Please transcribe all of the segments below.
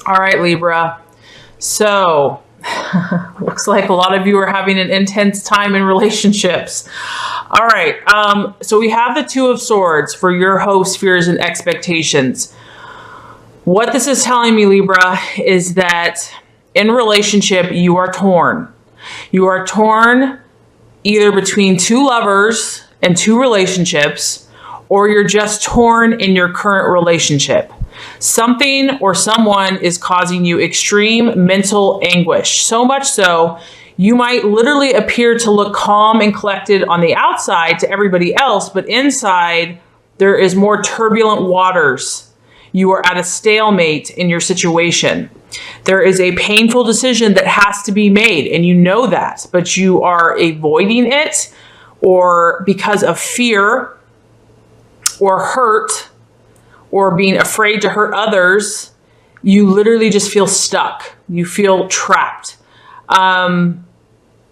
All right, Libra. So, looks like a lot of you are having an intense time in relationships. All right. So we have the Two of Swords for your hopes, fears, and expectations. What this is telling me, Libra, is that in relationship, you are torn. You are torn either between two lovers and two relationships, or you're just torn in your current relationship. Something or someone is causing you extreme mental anguish. So much so, you might literally appear to look calm and collected on the outside to everybody else, but inside there is more turbulent waters. You are at a stalemate in your situation. There is a painful decision that has to be made, and you know that, but you are avoiding it, or because of fear or hurt, or being afraid to hurt others, you literally just feel stuck. You feel trapped.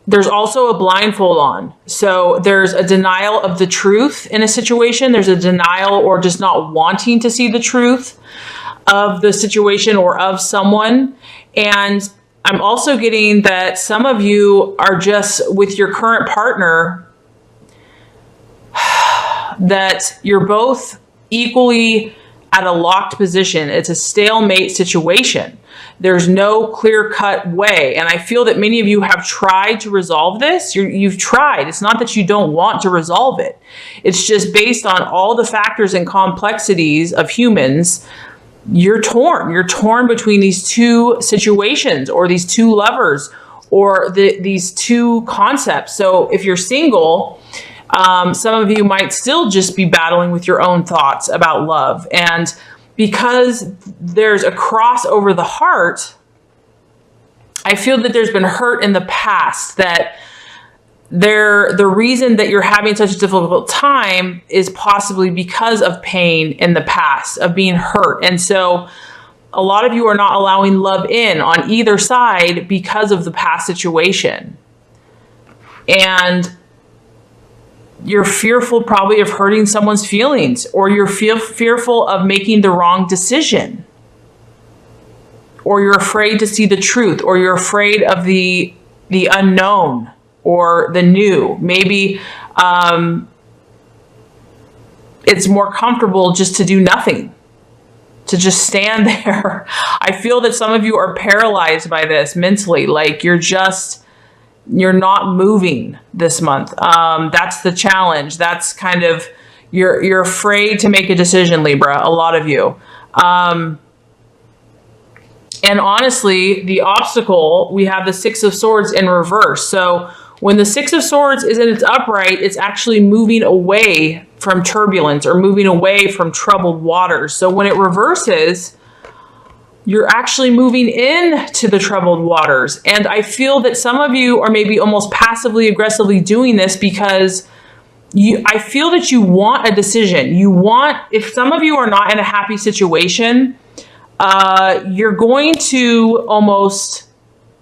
There's also a blindfold on. So there's a denial of the truth in a situation. There's a denial or just not wanting to see the truth of the situation or of someone. And I'm also getting that some of you are just with your current partner, that you're both equally at a locked position. It's a stalemate situation. There's no clear-cut way. And I feel that many of you have tried to resolve this. You've tried. It's not that you don't want to resolve it. It's just based on all the factors and complexities of humans. You're torn. You're torn between these two situations, or these two lovers, or these two concepts. So if you're single, some of you might still just be battling with your own thoughts about love. And because there's a cross over the heart, I feel that there's been hurt in the past, that the reason that you're having such a difficult time is possibly because of pain in the past, of being hurt. And so a lot of you are not allowing love in on either side because of the past situation. And you're fearful probably of hurting someone's feelings, or you're fearful of making the wrong decision, or you're afraid to see the truth, or you're afraid of the unknown or the new. Maybe it's more comfortable just to do nothing, to just stand there. I feel that some of you are paralyzed by this mentally, like you're not moving this month. That's the challenge. That's kind of, you're afraid to make a decision, Libra, a lot of you. And honestly, the obstacle, we have the Six of Swords in reverse. So when the Six of Swords is in its upright, it's actually moving away from turbulence, or moving away from troubled waters. So when it reverses, you're actually moving into the troubled waters. And I feel that some of you are maybe almost passively aggressively doing this because I feel that you want a decision. If some of you are not in a happy situation, you're going to almost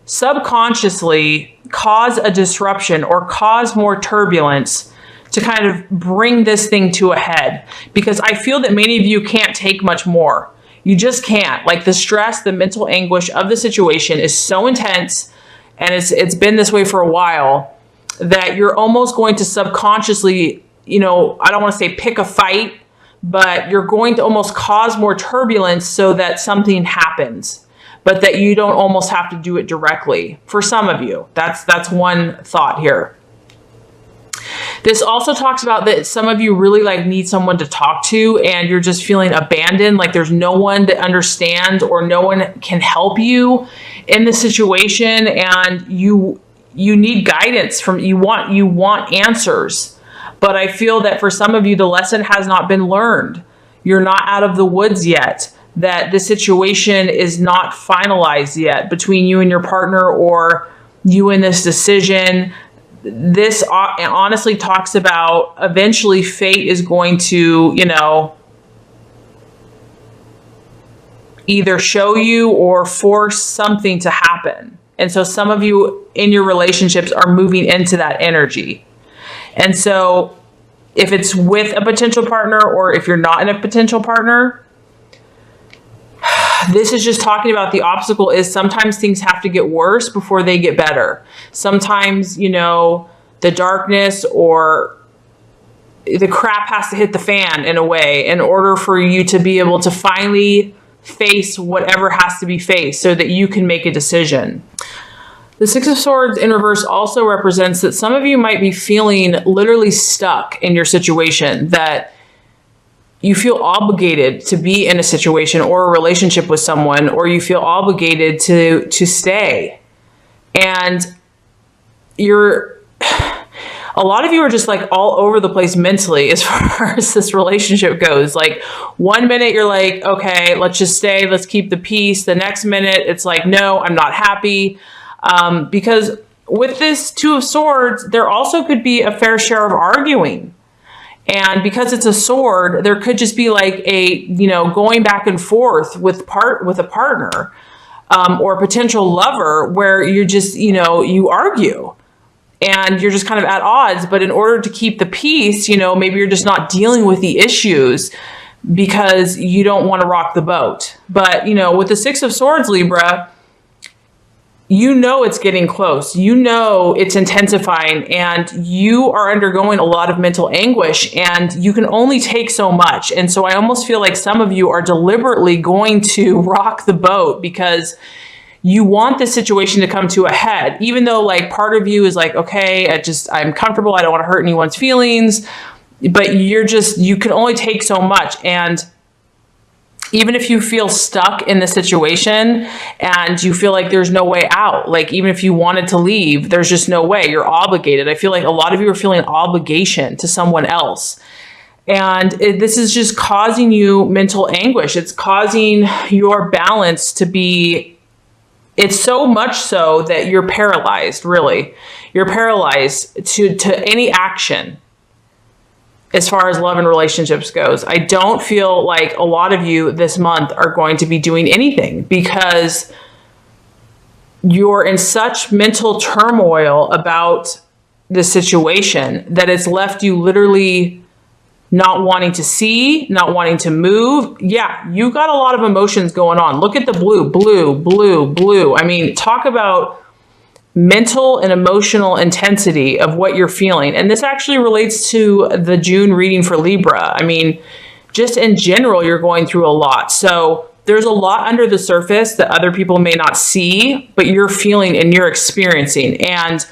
subconsciously cause a disruption or cause more turbulence to kind of bring this thing to a head. Because I feel that many of you can't take much more. You just can't. Like, the stress, the mental anguish of the situation is so intense, and it's been this way for a while, that you're almost going to subconsciously, I don't want to say pick a fight, but you're going to almost cause more turbulence so that something happens, but that you don't almost have to do it directly. For some of you, that's one thought here. This also talks about that some of you really need someone to talk to, and you're just feeling abandoned. Like there's no one that understands, or no one can help you in the situation. And you need guidance you want answers. But I feel that for some of you, the lesson has not been learned. You're not out of the woods yet, that the situation is not finalized yet between you and your partner, or you in this decision. This honestly talks about eventually fate is going to, either show you or force something to happen. And so some of you in your relationships are moving into that energy. And so if it's with a potential partner, or if you're not in a potential partner, this is just talking about the obstacle is sometimes things have to get worse before they get better. Sometimes, you know, the darkness or the crap has to hit the fan in a way in order for you to be able to finally face whatever has to be faced so that you can make a decision. The Six of Swords in reverse also represents that some of you might be feeling literally stuck in your situation, that you feel obligated to be in a situation or a relationship with someone, or you feel obligated to stay. And a lot of you are just like all over the place mentally as far as this relationship goes. Like one minute you're like, okay, let's just stay, let's keep the peace. The next minute it's like, no, I'm not happy. Because with this Two of Swords, there also could be a fair share of arguing. And because it's a sword, there could just be like a, you know, going back and forth with a partner, or a potential lover where you're just, you know, you argue and you're just kind of at odds. But in order to keep the peace, you know, maybe you're just not dealing with the issues because you don't want to rock the boat. But, you know, with the Six of Swords, Libra, you know it's getting close. You know it's intensifying, and you are undergoing a lot of mental anguish, and you can only take so much. And so I almost feel like some of you are deliberately going to rock the boat because you want this situation to come to a head, even though like part of you is like, okay, I'm comfortable. I don't want to hurt anyone's feelings, but you can only take so much. And even if you feel stuck in the situation and you feel like there's no way out, like even if you wanted to leave, there's just no way, you're obligated. I feel like a lot of you are feeling obligation to someone else. And this is just causing you mental anguish. It's causing your balance to be, it's so much so that you're paralyzed, really. You're paralyzed to any action. As far as love and relationships goes, I don't feel like a lot of you this month are going to be doing anything because you're in such mental turmoil about the situation that it's left you literally not wanting to see, not wanting to move. Yeah, you got a lot of emotions going on. Look at the blue, blue, blue, blue. I mean, talk about mental and emotional intensity of what you're feeling. And this actually relates to the June reading for Libra. I mean, just in general, you're going through a lot. So there's a lot under the surface that other people may not see, but you're feeling and you're experiencing. And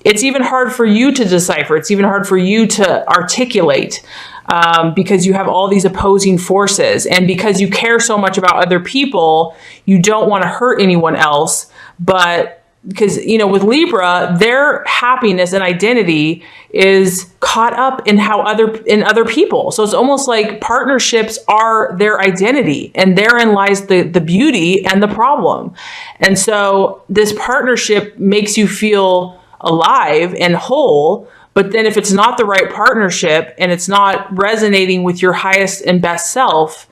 it's even hard for you to decipher. It's even hard for you to articulate because you have all these opposing forces. And because you care so much about other people, you don't want to hurt anyone else. But because, you know, with Libra, their happiness and identity is caught up in other people. So it's almost like partnerships are their identity, and therein lies the beauty and the problem. And so this partnership makes you feel alive and whole. But then if it's not the right partnership and it's not resonating with your highest and best self,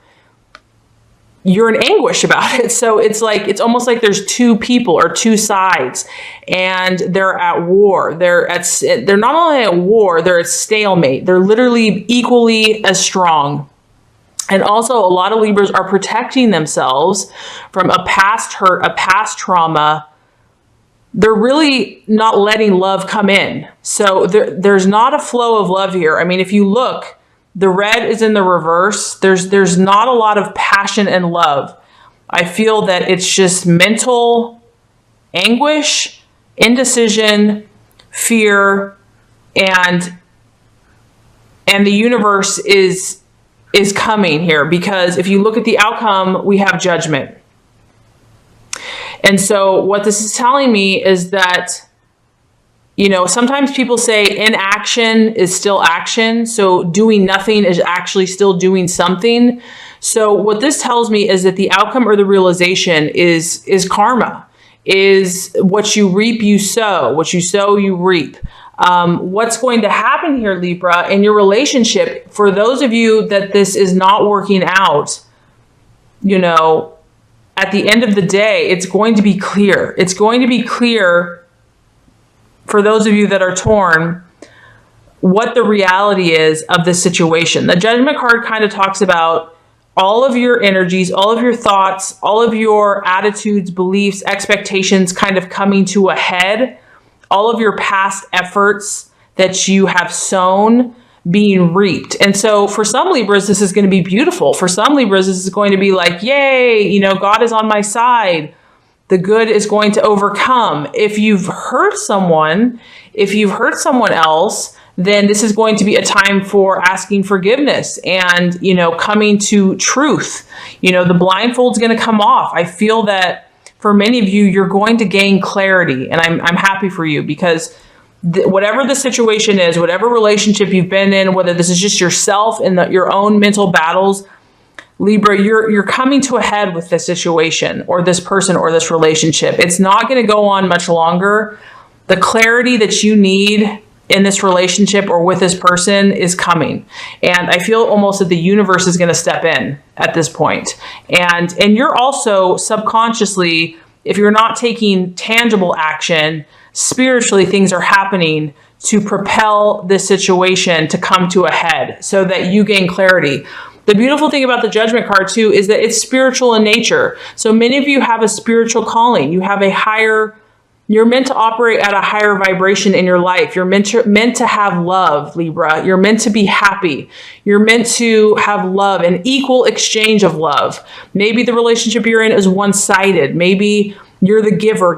you're in anguish about it. So it's almost like there's two people or two sides, and they're at war. They're not only at war, they're at stalemate. They're literally equally as strong. And also a lot of Libras are protecting themselves from a past hurt, a past trauma. They're really not letting love come in. So there's not a flow of love here. I mean, if you look, the red is in the reverse. There's not a lot of passion and love. I feel that it's just mental anguish, indecision, fear, and the universe is coming here, because if you look at the outcome, we have judgment. And so what this is telling me is that, you know, sometimes people say inaction is still action. So doing nothing is actually still doing something. So what this tells me is that the outcome or the realization is karma, is what you reap, you sow. What you sow, you reap. What's going to happen here, Libra, in your relationship, for those of you that this is not working out, you know, at the end of the day, it's going to be clear. It's going to be clear for those of you that are torn, what the reality is of this situation. The Judgment card kind of talks about all of your energies, all of your thoughts, all of your attitudes, beliefs, expectations kind of coming to a head, all of your past efforts that you have sown being reaped. And so for some Libras, this is going to be beautiful. For some Libras, this is going to be like, yay, you know, God is on my side. The good is going to overcome. If you've hurt someone, if you've hurt someone else, then this is going to be a time for asking forgiveness and, you know, coming to truth. You know, the blindfold's going to come off. I feel that for many of you, you're going to gain clarity, and I'm happy for you, because whatever the situation is, whatever relationship you've been in, whether this is just yourself and your own mental battles, Libra, you're coming to a head with this situation or this person or this relationship. It's not going to go on much longer. The clarity that you need in this relationship or with this person is coming. And I feel almost that the universe is going to step in at this point. And you're also subconsciously, if you're not taking tangible action, spiritually things are happening to propel this situation to come to a head so that you gain clarity. The beautiful thing about the Judgment card too is that it's spiritual in nature. So many of you have a spiritual calling. You have a higher, you're meant to operate at a higher vibration in your life. You're meant to have love, Libra. You're meant to be happy. You're meant to have love, an equal exchange of love. Maybe the relationship you're in is one-sided. Maybe you're the giver,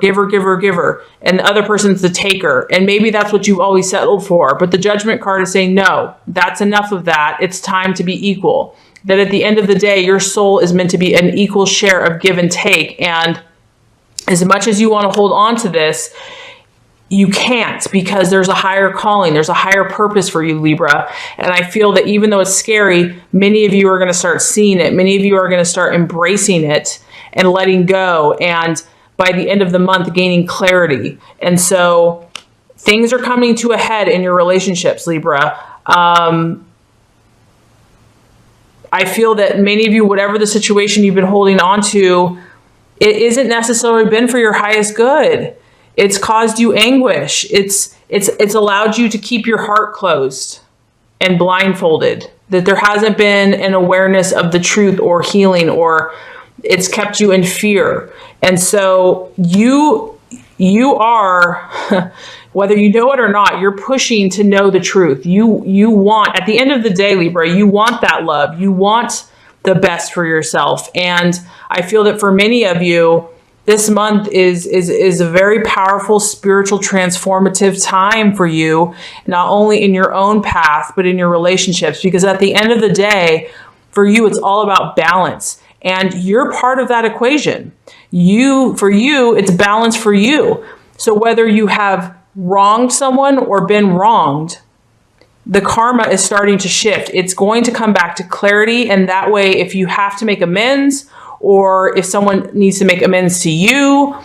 and the other person's the taker. And maybe that's what you've always settled for. But the Judgment card is saying, no, that's enough of that. It's time to be equal. That at the end of the day, your soul is meant to be an equal share of give and take. And as much as you want to hold on to this, you can't, because there's a higher calling. There's a higher purpose for you, Libra. And I feel that even though it's scary, many of you are going to start seeing it. Many of you are going to start embracing it and letting go. And by the end of the month, gaining clarity. And so things are coming to a head in your relationships, Libra. I feel that many of you, whatever the situation you've been holding on to, it isn't necessarily been for your highest good. It's caused you anguish. It's allowed you to keep your heart closed and blindfolded, that there hasn't been an awareness of the truth or healing, or it's kept you in fear. And so you are, whether you know it or not, you're pushing to know the truth. You want, at the end of the day, Libra, you want that love. You want the best for yourself. And I feel that for many of you, this month is a very powerful spiritual transformative time for you, not only in your own path, but in your relationships. Because at the end of the day, for you, it's all about balance. And you're part of that equation. For you, it's balance for you. So whether you have wronged someone or been wronged, the karma is starting to shift. It's going to come back to clarity. And that way, if you have to make amends, or if someone needs to make amends to you,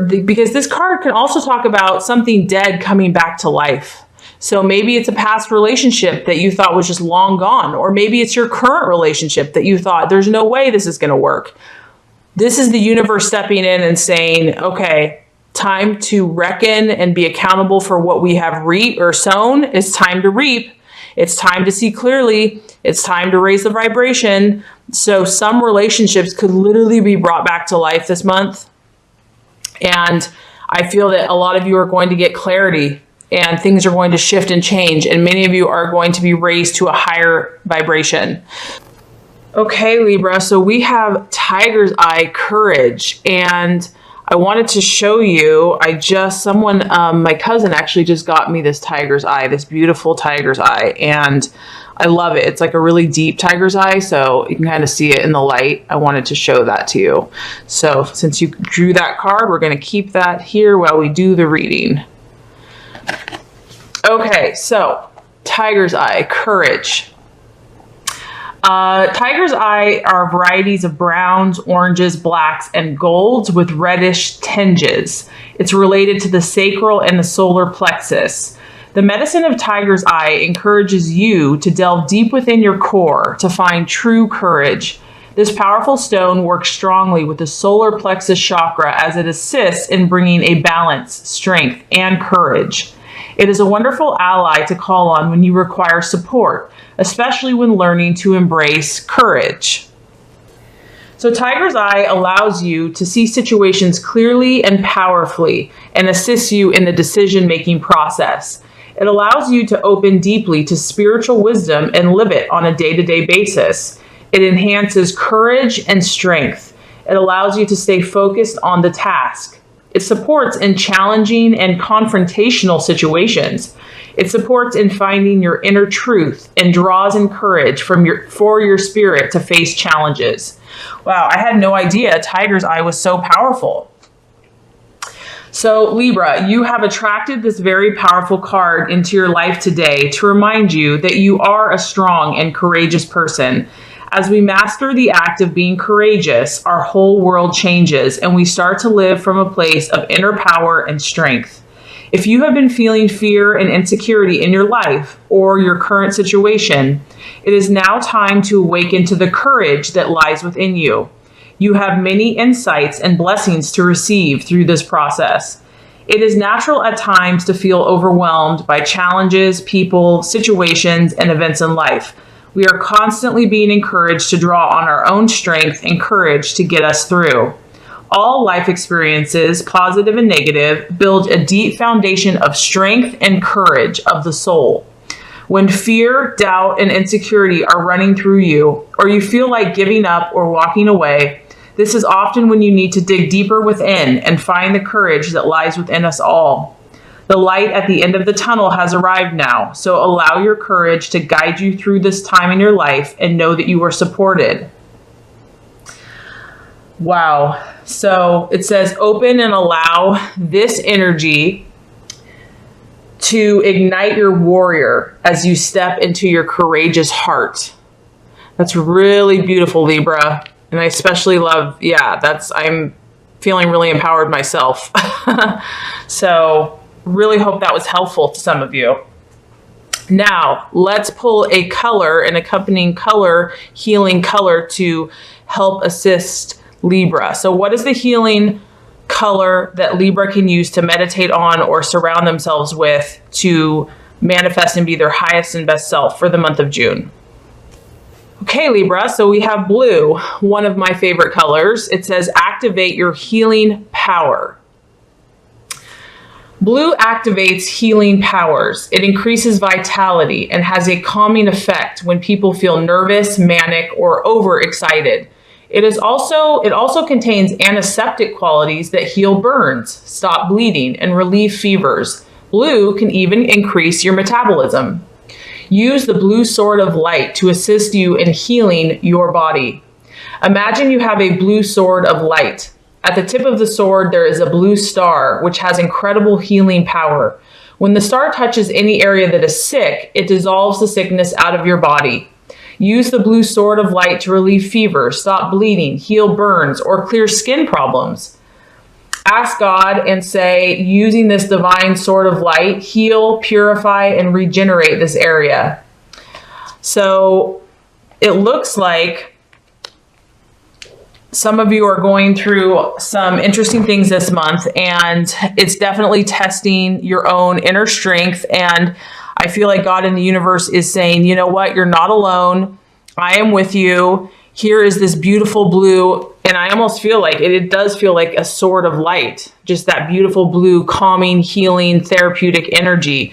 because this card can also talk about something dead coming back to life. So maybe it's a past relationship that you thought was just long gone, or maybe it's your current relationship that you thought there's no way this is going to work. This is the universe stepping in and saying, okay, time to reckon and be accountable for what we have reaped or sown. It's time to reap. It's time to see clearly. It's time to raise the vibration. So some relationships could literally be brought back to life this month. And I feel that a lot of you are going to get clarity, and things are going to shift and change. And many of you are going to be raised to a higher vibration. Okay, Libra, so we have Tiger's Eye, courage. And I wanted to show you, my cousin actually just got me this Tiger's Eye, this beautiful Tiger's Eye. And I love it. It's like a really deep Tiger's Eye, so you can kind of see it in the light. I wanted to show that to you. So since you drew that card, we're going to keep that here while we do the reading. Okay, so Tiger's Eye, courage. Tiger's Eye are varieties of browns, oranges, blacks, and golds with reddish tinges. It's related to the sacral and the solar plexus. The medicine of Tiger's Eye encourages you to delve deep within your core to find true courage. This powerful stone works strongly with the solar plexus chakra as it assists in bringing a balance, strength, and courage. It is a wonderful ally to call on when you require support, especially when learning to embrace courage. So Tiger's Eye allows you to see situations clearly and powerfully and assists you in the decision-making process. It allows you to open deeply to spiritual wisdom and live it on a day-to-day basis. It enhances courage and strength. It allows you to stay focused on the task. It supports in challenging and confrontational situations. It supports in finding your inner truth and draws in courage for your spirit to face challenges. Wow, I had no idea Tiger's Eye was so powerful. So Libra, you have attracted this very powerful card into your life today to remind you that you are a strong and courageous person. As we master the act of being courageous, our whole world changes and we start to live from a place of inner power and strength. If you have been feeling fear and insecurity in your life or your current situation, it is now time to awaken to the courage that lies within you. You have many insights and blessings to receive through this process. It is natural at times to feel overwhelmed by challenges, people, situations, and events in life. We are constantly being encouraged to draw on our own strength and courage to get us through. All life experiences, positive and negative, build a deep foundation of strength and courage of the soul. When fear, doubt, and insecurity are running through you, or you feel like giving up or walking away, this is often when you need to dig deeper within and find the courage that lies within us all. The light at the end of the tunnel has arrived now, so allow your courage to guide you through this time in your life and know that you are supported. Wow. So it says open and allow this energy to ignite your warrior as you step into your courageous heart. That's really beautiful, Libra. And I especially love, I'm feeling really empowered myself. So really hope that was helpful to some of you. Now, let's pull a color, an accompanying color, healing color to help assist Libra. So what is the healing color that Libra can use to meditate on or surround themselves with to manifest and be their highest and best self for the month of June? Okay, Libra, so we have blue, one of my favorite colors. It says activate your healing power. Blue activates healing powers. It increases vitality and has a calming effect when people feel nervous, manic, or overexcited. It also contains antiseptic qualities that heal burns, stop bleeding, and relieve fevers. Blue can even increase your metabolism. Use the blue sword of light to assist you in healing your body. Imagine you have a blue sword of light. At the tip of the sword, there is a blue star, which has incredible healing power. When the star touches any area that is sick, it dissolves the sickness out of your body. Use the blue sword of light to relieve fever, stop bleeding, heal burns, or clear skin problems. Ask God and say, using this divine sword of light, heal, purify, and regenerate this area. So it looks like some of you are going through some interesting things this month, and it's definitely testing your own inner strength. And I feel like God in the universe is saying, you know what? You're not alone. I am with you. Here is this beautiful blue. And I almost feel like it does feel like a sword of light, just that beautiful blue, calming, healing, therapeutic energy.